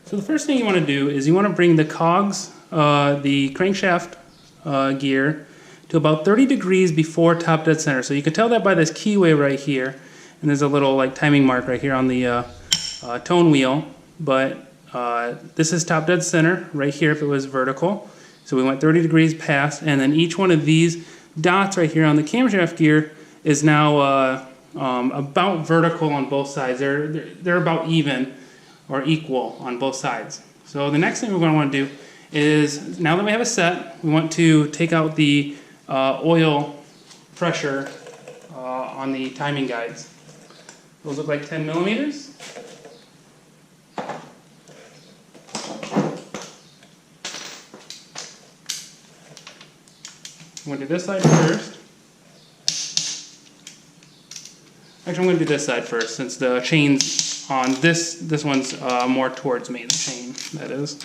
So the first thing you want to do is you want to bring the cogs, the crankshaft gear, to about 30 degrees before top dead center. So you can tell that by this keyway right here, and there's a little like timing mark right here on the tone wheel, but this is top dead center right here if it was vertical. So we went 30 degrees past, and then each one of these dots right here on the camshaft gear is now about vertical on both sides. They're about even or equal on both sides. So the next thing we're going to want to do is, now that we have a set, we want to take out the oil pressure on the timing guides. Those look like 10 millimeters. I'm going to do this side first. Actually, I'm going to do this side first since the chain's on this one's more towards me, the chain, that is.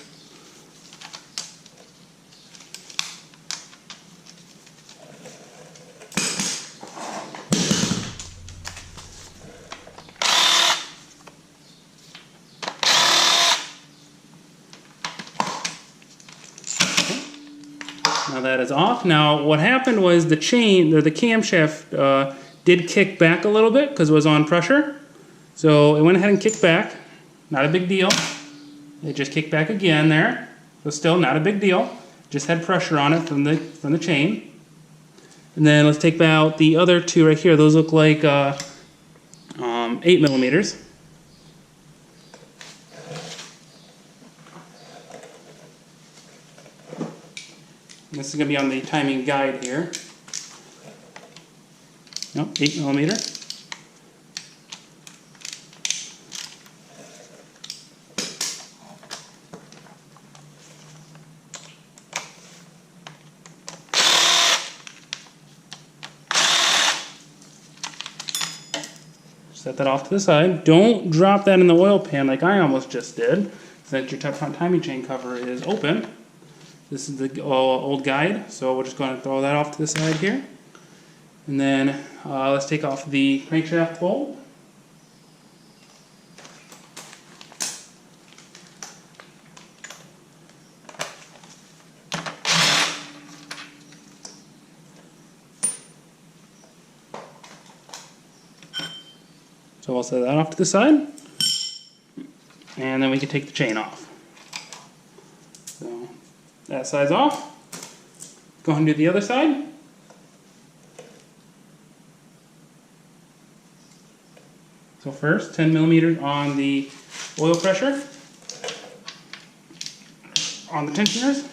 Now that is off. Now what happened was the chain, or the camshaft, did kick back a little bit because it was on pressure. So it went ahead and kicked back. Not a big deal. It just kicked back again there. So still not a big deal. Just had pressure on it from the chain. And then let's take out the other two right here. Those look like 8 millimeters. This is going to be on the timing guide here. Nope, 8 millimeter. Set that off to the side. Don't drop that in the oil pan like I almost just did, so that your front timing chain cover is open. This is the old guide, so we're just going to throw that off to the side here. And then let's take off the crankshaft bolt. So we'll set that off to the side, and then we can take the chain off. So that side's off. Go ahead and do the other side. So first, 10 millimeters on the oil pressure on the tensioners.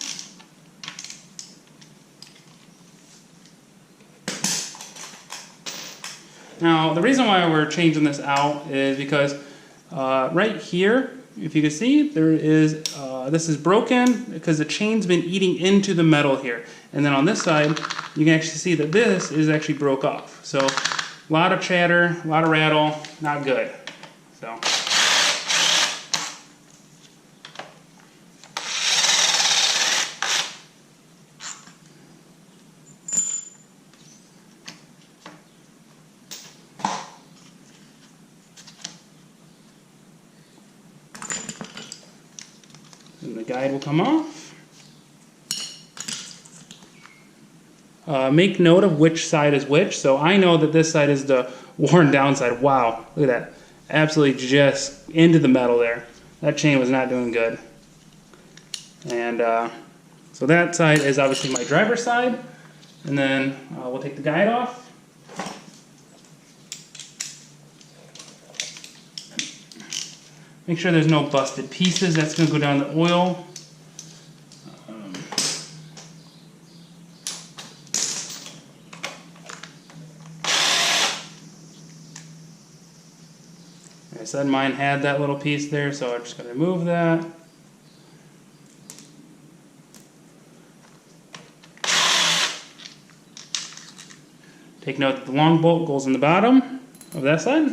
Now, the reason why we're changing this out is because right here, if you can see, there is this is broken because the chain's been eating into the metal here. And then on this side, you can actually see that this is actually broke off. So a lot of chatter, a lot of rattle, not good. So. And the guide will come off. Make note of which side is which. So I know that this side is the worn down side. Wow, look at that. Absolutely just into the metal there. That chain was not doing good. And so that side is obviously my driver's side. And then we'll take the guide off. Make sure there's no busted pieces. That's going to go down the oil. Like I said, mine had that little piece there, so I'm just going to remove that. Take note that the long bolt goes in the bottom of that side.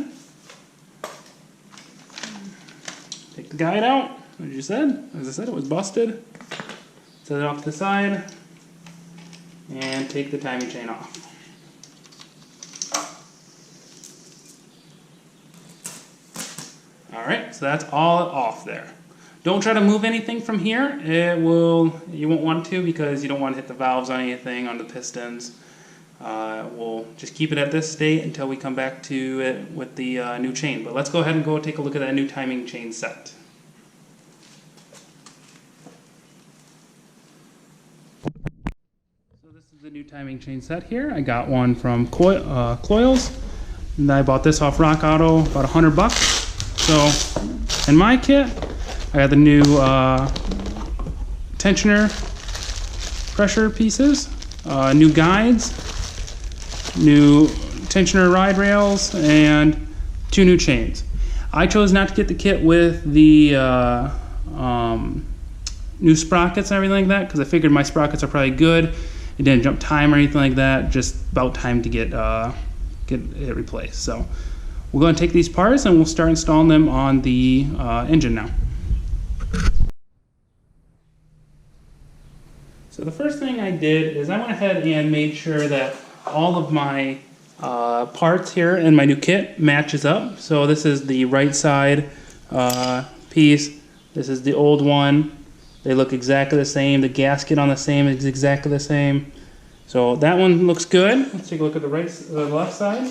Take the guide out, as you said. As I said, it was busted. Set it off to the side, and take the timing chain off. Alright, so that's all off there. Don't try to move anything from here. You won't want to because you don't want to hit the valves on anything, on the pistons. We'll just keep it at this state until we come back to it with the new chain. But let's go ahead and go take a look at that new timing chain set. So this is the new timing chain set here. I got one from Coils, and I bought this off Rock Auto, about $100. So in my kit, I got the new tensioner pressure pieces, new guides, new tensioner ride rails, and 2 new chains. I chose not to get the kit with the new sprockets and everything like that because I figured my sprockets are probably good. It didn't jump time or anything like that, just about time to get it replaced. So we'll go and take these parts and we'll start installing them on the engine now. So the first thing I did is I went ahead and made sure that all of my parts here in my new kit matches up. So this is the right side piece. This is the old one. They look exactly the same. The gasket on the same is exactly the same. So that one looks good. Let's take a look at the left side.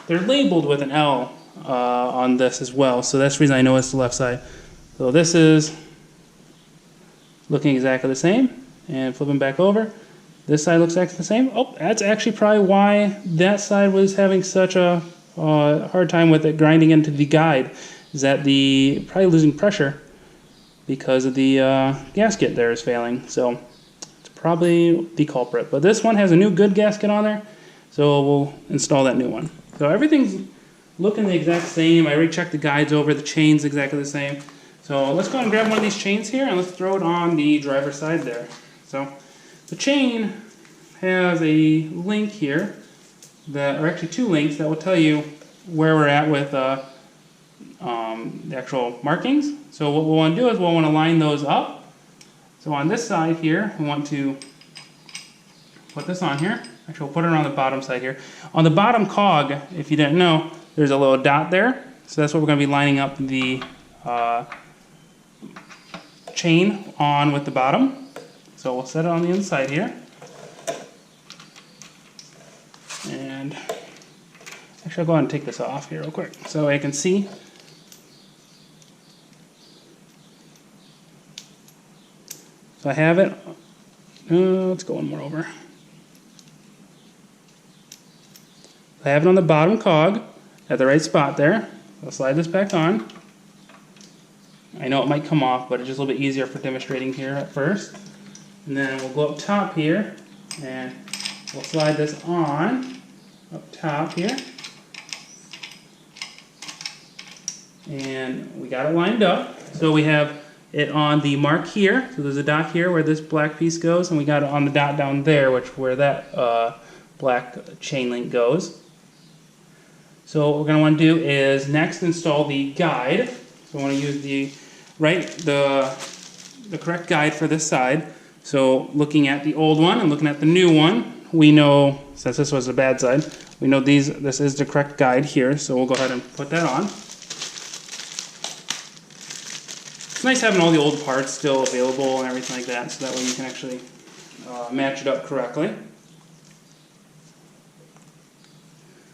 They're labeled with an L on this as well. So that's the reason I know it's the left side. So this is looking exactly the same. And flipping back over, this side looks exactly the same. Oh, that's actually probably why that side was having such a hard time with it grinding into the guide. Is that probably losing pressure because of the gasket there is failing. So it's probably the culprit. But this one has a new good gasket on there, so we'll install that new one. So everything's looking the exact same. I already checked the guides over. The chain's exactly the same. So let's go ahead and grab one of these chains here and let's throw it on the driver's side there. So the chain has a link here, or actually 2 links that will tell you where we're at with the actual markings. So what we'll want to do is we'll want to line those up. So on this side here, we want to put this on here. Actually, we'll put it on the bottom side here. On the bottom cog, if you didn't know, there's a little dot there. So that's what we're going to be lining up the chain on with the bottom. So we'll set it on the inside here. And actually I'll go ahead and take this off here real quick so I can see. So I have it. Let's go one more over. I have it on the bottom cog at the right spot there. I'll slide this back on. I know it might come off, but it's just a little bit easier for demonstrating here at first. And then we'll go up top here and we'll slide this on up top here. And we got it lined up. So we have it on the mark here. So there's a dot here where this black piece goes, and we got it on the dot down there, where that black chain link goes. So what we're going to want to do is next install the guide. So we want to use the correct guide for this side. So looking at the old one and looking at the new one, we know, since this was the bad side, we know this is the correct guide here. So we'll go ahead and put that on. It's nice having all the old parts still available and everything like that, so that way you can actually match it up correctly.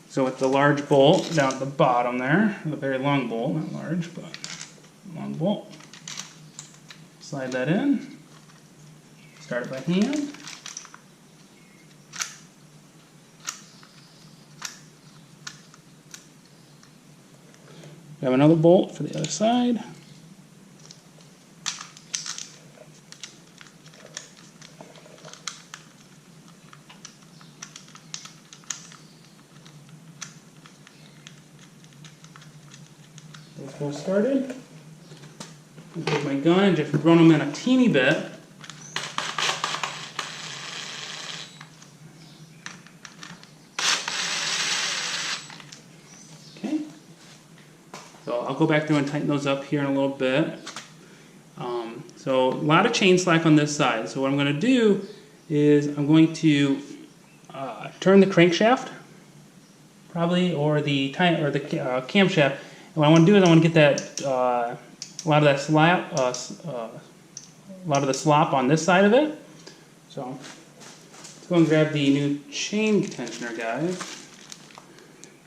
So with the large bolt down at the bottom there, the very long bolt, not large, but long bolt, slide that in. Start it by hand. Grab another bolt for the other side. Let's go started. I'll take my gun and just run them in a teeny bit. So I'll go back through and tighten those up here in a little bit. So a lot of chain slack on this side. So what I'm going to do is I'm going to turn the crankshaft, probably, or the camshaft. And what I want to do is I want to get that a lot of that a lot of the slop on this side of it. So let's go and grab the new chain tensioner, guys,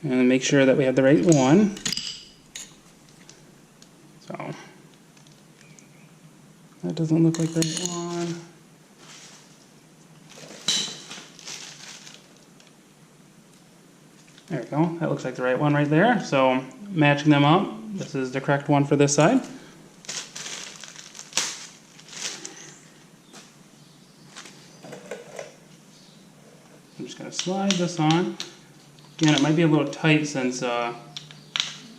and make sure that we have the right one. So that doesn't look like the right one. There we go. That looks like the right one right there. So matching them up, this is the correct one for this side. I'm just going to slide this on. Again, it might be a little tight since the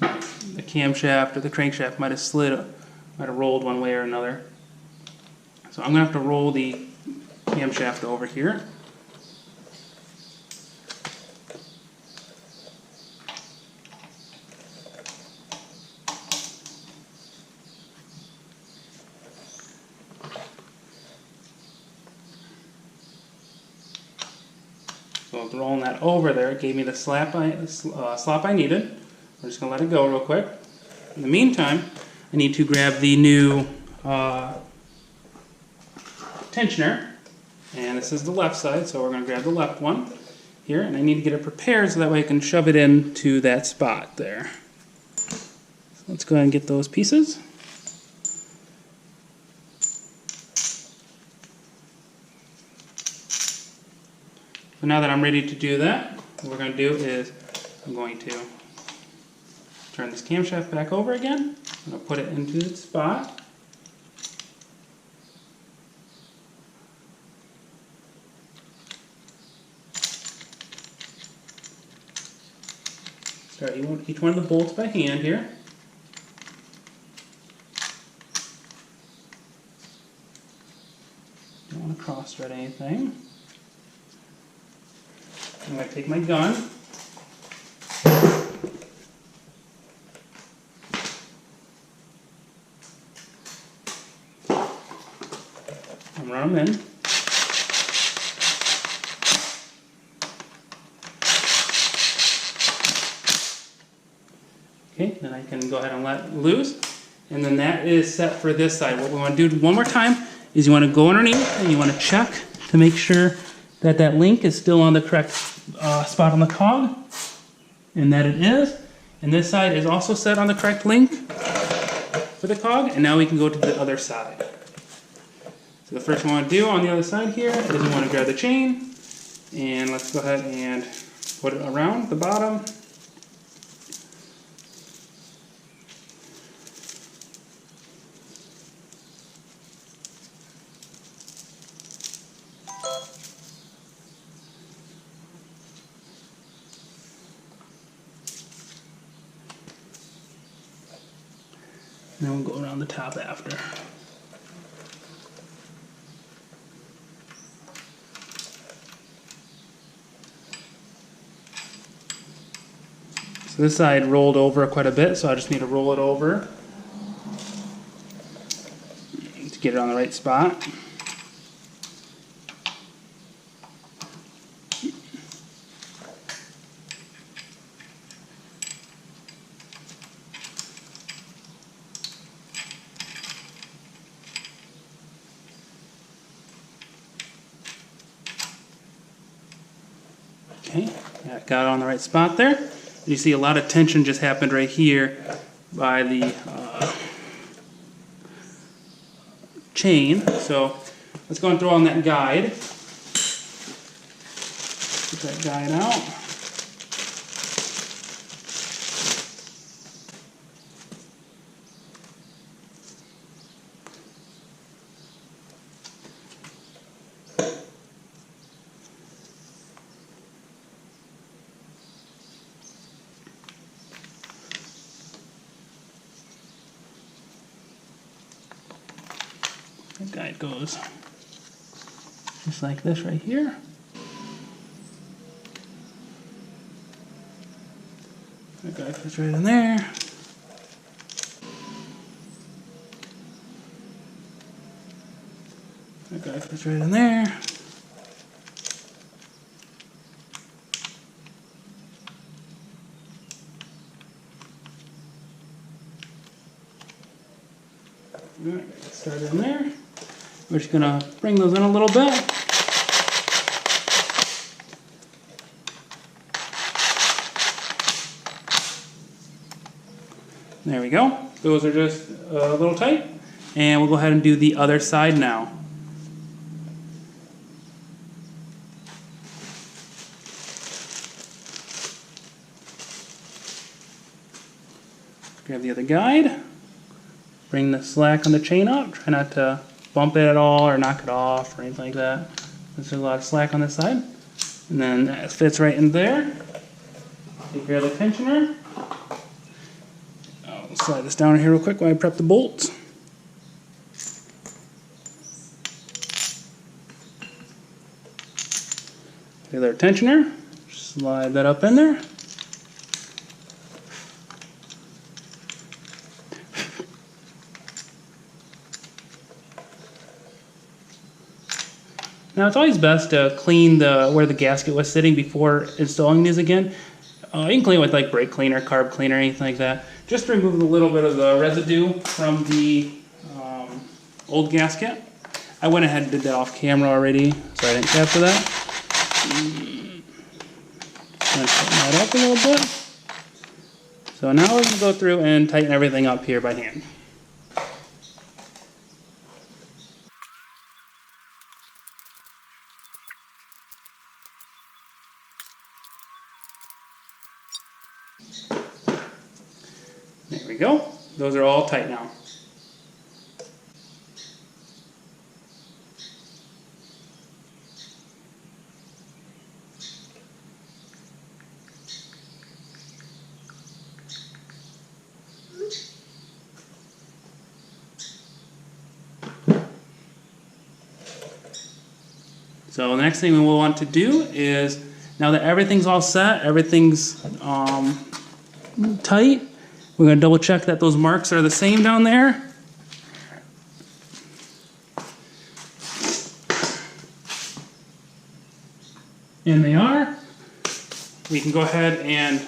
camshaft or the crankshaft might have rolled one way or another. So I'm going to have to roll the camshaft over here. So rolling that over there, it gave me the slop I needed. I'm just going to let it go real quick. In the meantime, I need to grab the new tensioner. And this is the left side, so we're going to grab the left one here. And I need to get it prepared so that way I can shove it into that spot there. So let's go ahead and get those pieces. So now that I'm ready to do that, what we're going to do is I'm going to turn this camshaft back over again. I'm going to put it into its spot. Start each one of the bolts by hand here. Don't want to cross thread anything. I'm going to take my gun, and run them in. Okay, then I can go ahead and let loose, and then that is set for this side. What we want to do one more time is you want to go underneath and you want to check to make sure that that link is still on the correct spot on the cog, and that it is. And this side is also set on the correct link for the cog, and now we can go to the other side. So the first one we want to do on the other side here is we want to grab the chain, and let's go ahead and put it around the bottom. And then we'll go around the top after. So this side rolled over quite a bit, so I just need to roll it over to get it on the right spot. Okay, got it on the right spot there. You see a lot of tension just happened right here by the chain. So let's go and throw on that guide. Get that guide out. The guide goes just like this right here. The guide fits right in there. The guide fits right in there. Alright, start in there. We're just gonna bring those in a little bit. There we go. Those are just a little tight. And we'll go ahead and do the other side now. Grab the other guide. Bring the slack on the chain up. Try not to bump it at all or knock it off or anything like that. There's a lot of slack on this side. And then that fits right in there. Take care of the tensioner. I'll slide this down here real quick while I prep the bolts. The other tensioner. Slide that up in there. Now it's always best to clean where the gasket was sitting before installing these again. You can clean it with like brake cleaner, carb cleaner, anything like that. Just to remove a little bit of the residue from the old gasket. I went ahead and did that off camera already, so I didn't capture that. Tighten that up a little bit. So now we're going to go through and tighten everything up here by hand. There we go. Those are all tight now. So the next thing we'll want to do is, now that everything's all set, everything's tight, we're going to double check that those marks are the same down there. And they are. We can go ahead and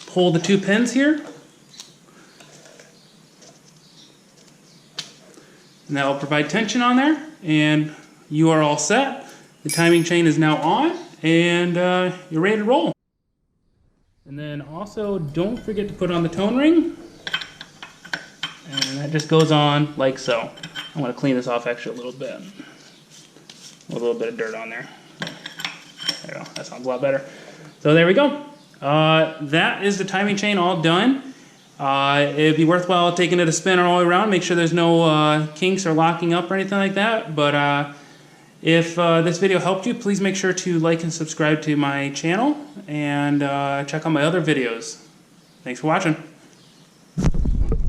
pull the two pins here. And that will provide tension on there. And you are all set. The timing chain is now on. And you're ready to roll. And then also, don't forget to put on the tone ring. And that just goes on like so. I'm going to clean this off actually a little bit. A little bit of dirt on there. There you go. That sounds a lot better. So there we go. That is the timing chain all done. It'd be worthwhile taking it a spin all the way around. Make sure there's no kinks or locking up or anything like that. But if this video helped you, please make sure to like and subscribe to my channel and check out my other videos. Thanks for watching.